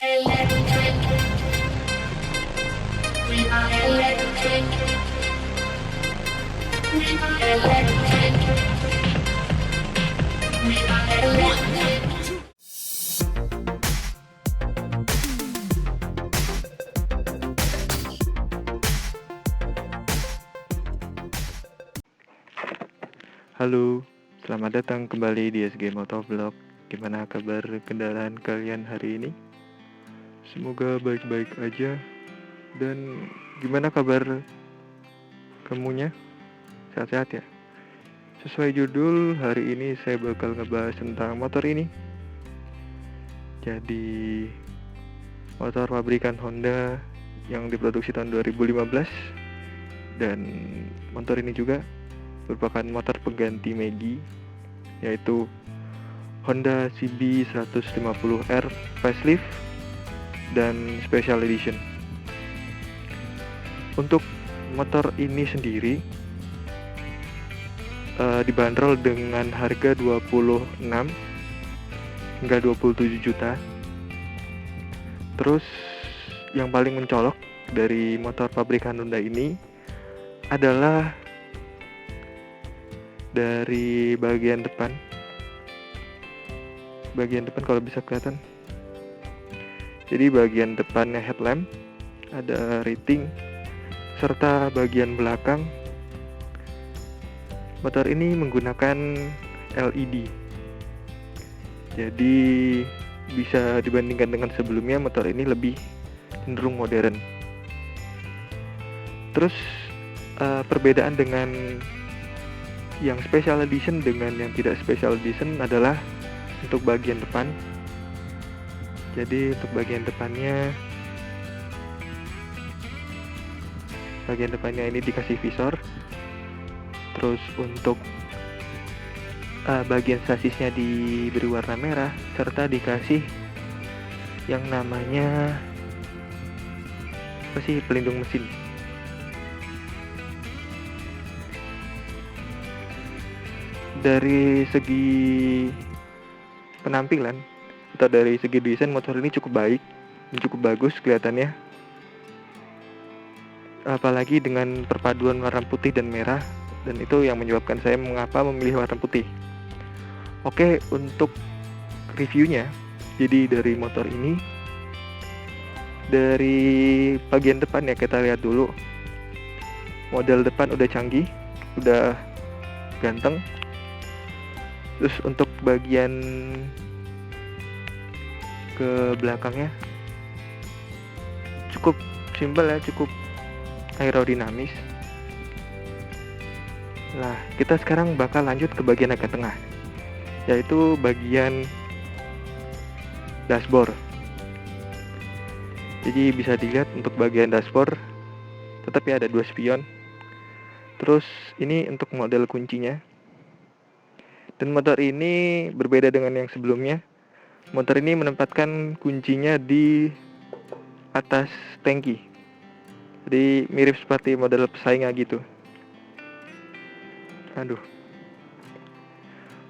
Halo, selamat datang kembali di SG Motovlog. Gimana kabar kendaraan kalian hari ini? Semoga baik-baik aja. Dan gimana kabar kamunya? Sehat-sehat ya? Sesuai judul, hari ini saya bakal ngebahas tentang motor ini. Jadi, motor pabrikan Honda yang diproduksi tahun 2015. Dan motor ini juga merupakan motor pengganti Maggie, yaitu Honda CB 150R facelift dan special edition. Untuk motor ini sendiri dibanderol dengan harga 26 hingga 27 juta. Terus yang paling mencolok dari motor pabrikan Honda ini adalah dari bagian depan kalau bisa kelihatan. Jadi bagian depannya headlamp, ada rating, serta bagian belakang motor ini menggunakan LED. Jadi bisa dibandingkan dengan sebelumnya, motor ini lebih cenderung modern. Terus perbedaan dengan yang special edition dengan yang tidak special edition adalah untuk bagian depan. Jadi untuk bagian depannya ini dikasih visor. Terus untuk bagian sasisnya diberi warna merah, serta dikasih yang namanya pelindung mesin. Dari segi penampilan atau dari segi desain, motor ini cukup baik dan cukup bagus kelihatannya. Apalagi dengan perpaduan warna putih dan merah, dan itu yang menyebabkan saya mengapa memilih warna putih. Oke, untuk reviewnya, jadi dari motor ini, dari bagian depan ya kita lihat dulu. Model depan udah canggih, udah ganteng. Terus untuk bagian ke belakangnya cukup simpel ya, cukup aerodinamis. Nah, kita sekarang bakal lanjut ke bagian agak tengah, yaitu bagian dashboard. Jadi bisa dilihat untuk bagian dashboard tetap ya ada 2 spion. Terus ini untuk model kuncinya. Dan motor ini berbeda dengan yang sebelumnya. Motor ini menempatkan kuncinya di atas tangki. Jadi mirip seperti model pesaingnya gitu.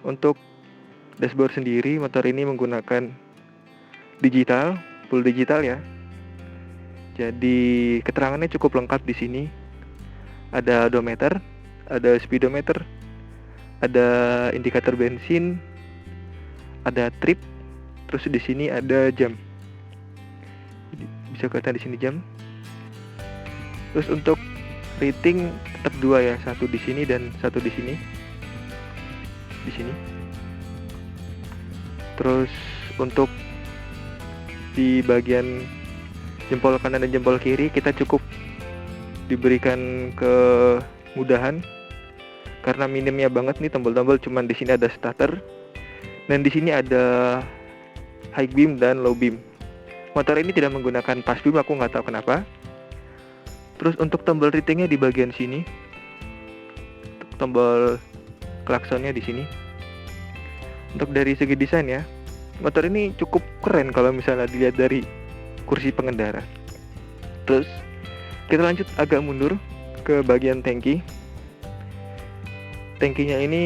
Untuk dashboard sendiri, motor ini menggunakan digital, full digital ya. Jadi keterangannya cukup lengkap di sini. Ada odometer, ada speedometer, ada indikator bensin, ada trip, terus di sini ada jam. Bisa kelihatan di sini jam. Terus untuk rating tetap 2 ya, satu di sini dan satu di sini. Di sini. Terus untuk di bagian jempol kanan dan jempol kiri kita cukup diberikan kemudahan karena minimnya banget nih tombol-tombol, cuman di sini ada starter dan di sini ada high beam dan low beam. Motor ini tidak menggunakan pass beam, aku nggak tahu kenapa. Terus untuk tombol ratingnya di bagian sini, tombol klaksonnya di sini. Untuk dari segi desain ya, motor ini cukup keren kalau misalnya dilihat dari kursi pengendara. Terus kita lanjut agak mundur ke bagian tangki. Tangkinya ini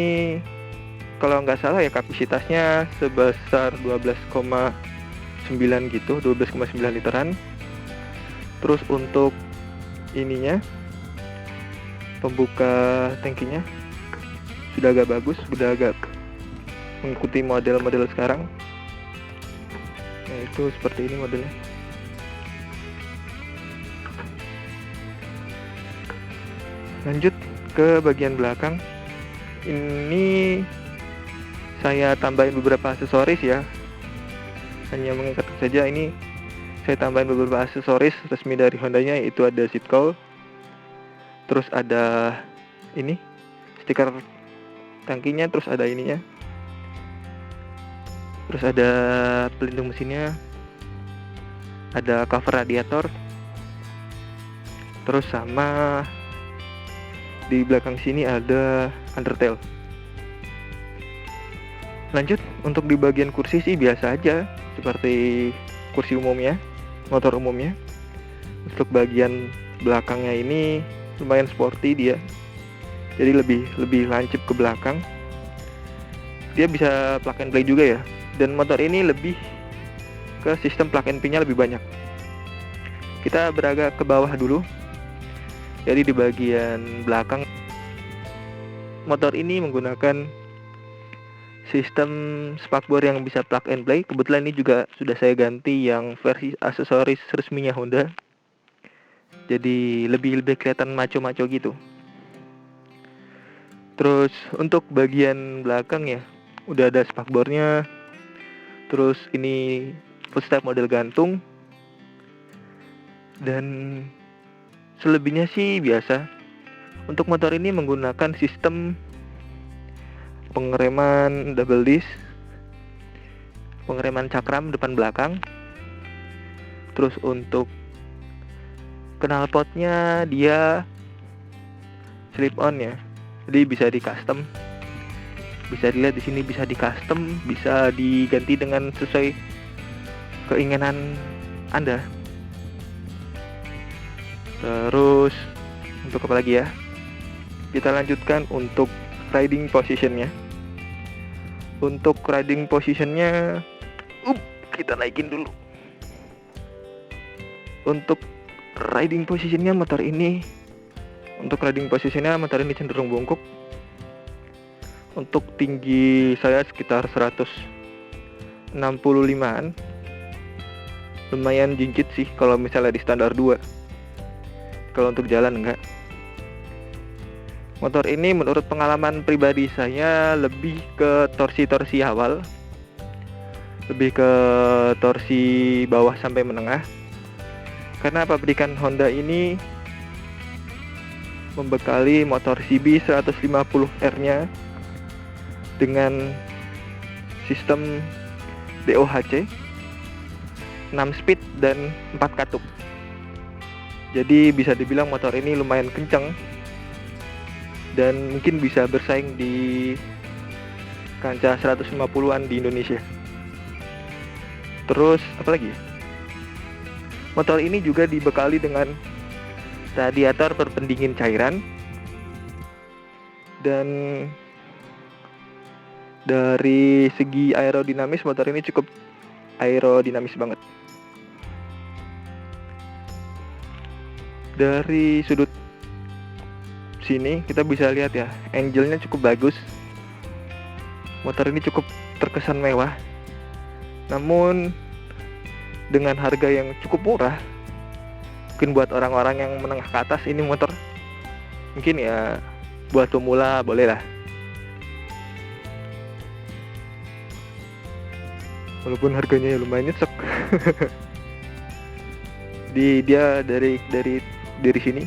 kalau nggak salah ya kapasitasnya sebesar 12,9 gitu, 12,9 literan. Terus untuk ininya, pembuka tangkinya sudah agak bagus, sudah agak mengikuti model-model sekarang. Nah, itu seperti ini modelnya. Lanjut ke bagian belakang. Ini saya tambahin beberapa aksesoris ya. Hanya mengingatkan saja, ini saya tambahin beberapa aksesoris resmi dari Hondanya, yaitu ada seat cowl. Terus ada ini stiker tangkinya, terus ada ininya. Terus ada pelindung mesinnya. Ada cover radiator. Terus sama di belakang sini ada undertail. Lanjut, untuk di bagian kursi sih biasa aja, seperti kursi umumnya, motor umumnya. Untuk bagian belakangnya ini lumayan sporty dia, jadi lebih lancip ke belakang. Dia bisa plug and play juga ya, dan motor ini lebih ke sistem plug and play-nya lebih banyak. Kita beragak ke bawah dulu. Jadi di bagian belakang motor ini menggunakan sistem spakbor yang bisa plug and play. Kebetulan ini juga sudah saya ganti yang versi aksesoris resminya Honda. Jadi lebih kelihatan maco-maco gitu. Terus untuk bagian belakang ya, udah ada spakbornya. Terus ini footstep model gantung. Dan selebihnya sih biasa. Untuk motor ini menggunakan sistem pengereman double disc, pengereman cakram depan belakang. Terus untuk knalpotnya dia slip on ya, jadi bisa di custom. Bisa dilihat di sini, bisa di custom, bisa diganti dengan sesuai keinginan Anda. Terus untuk apa lagi ya? Kita lanjutkan untuk riding positionnya. Untuk riding positionnya, kita naikin dulu. Untuk riding positionnya motor ini cenderung bungkuk. Untuk tinggi saya sekitar 165an. Lumayan jinjit sih kalau misalnya di standar 2. Kalau untuk jalan enggak. Motor ini menurut pengalaman pribadi saya lebih ke torsi awal, lebih ke torsi bawah sampai menengah. Karena pabrikan Honda ini membekali motor CB 150R-nya dengan sistem DOHC 6 speed dan 4 katup. Jadi bisa dibilang motor ini lumayan kencang dan mungkin bisa bersaing di kancah 150-an di Indonesia. Terus apa lagi? Motor ini juga dibekali dengan radiator berpendingin cairan. Dan dari segi aerodinamis, motor ini cukup aerodinamis banget. Dari sudut sini kita bisa lihat ya, angle-nya cukup bagus. Motor ini cukup terkesan mewah. Namun dengan harga yang cukup murah, mungkin buat orang-orang yang menengah ke atas, ini motor mungkin ya buat pemula boleh lah. Walaupun harganya ya lumayan nyesek. Dia dari sini,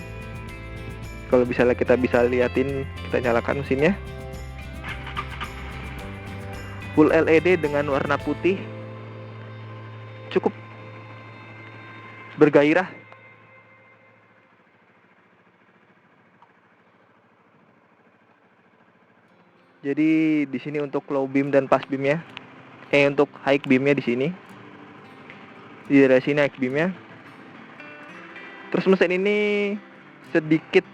kalau misalnya kita bisa liatin, kita nyalakan mesinnya, full LED dengan warna putih, cukup bergairah. Jadi di sini untuk low beam dan pass beamnya, untuk high beamnya di sini, di daerah sini high beamnya. Terus mesin ini sedikit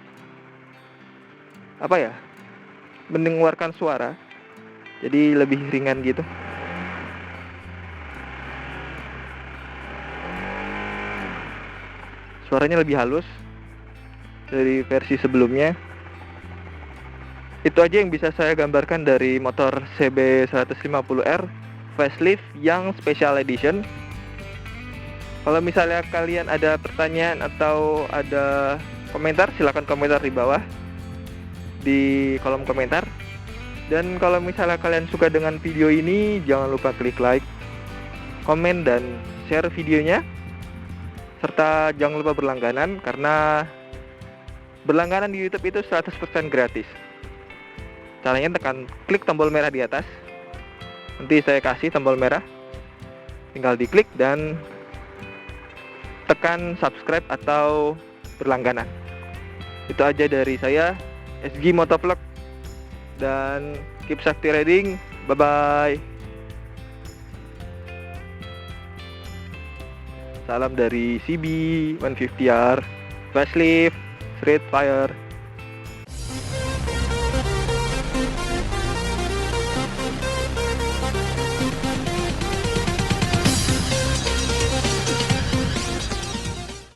mengeluarkan suara, jadi lebih ringan gitu. suaranya lebih halus dari versi sebelumnya. Itu aja yang bisa saya gambarkan dari motor CB150R facelift yang special edition. Kalau misalnya kalian ada pertanyaan atau ada komentar, silakan komentar di bawah di kolom komentar. Dan kalau misalnya kalian suka dengan video ini, jangan lupa klik like, komen, dan share videonya. Serta jangan lupa berlangganan, karena berlangganan di YouTube itu 100% gratis. Caranya klik tombol merah di atas. Nanti saya kasih tombol merah. Tinggal diklik dan tekan subscribe atau berlangganan. Itu aja dari saya, SG Motovlog, dan keep safety riding. Bye bye. Salam dari CB 150R facelift Street Fire.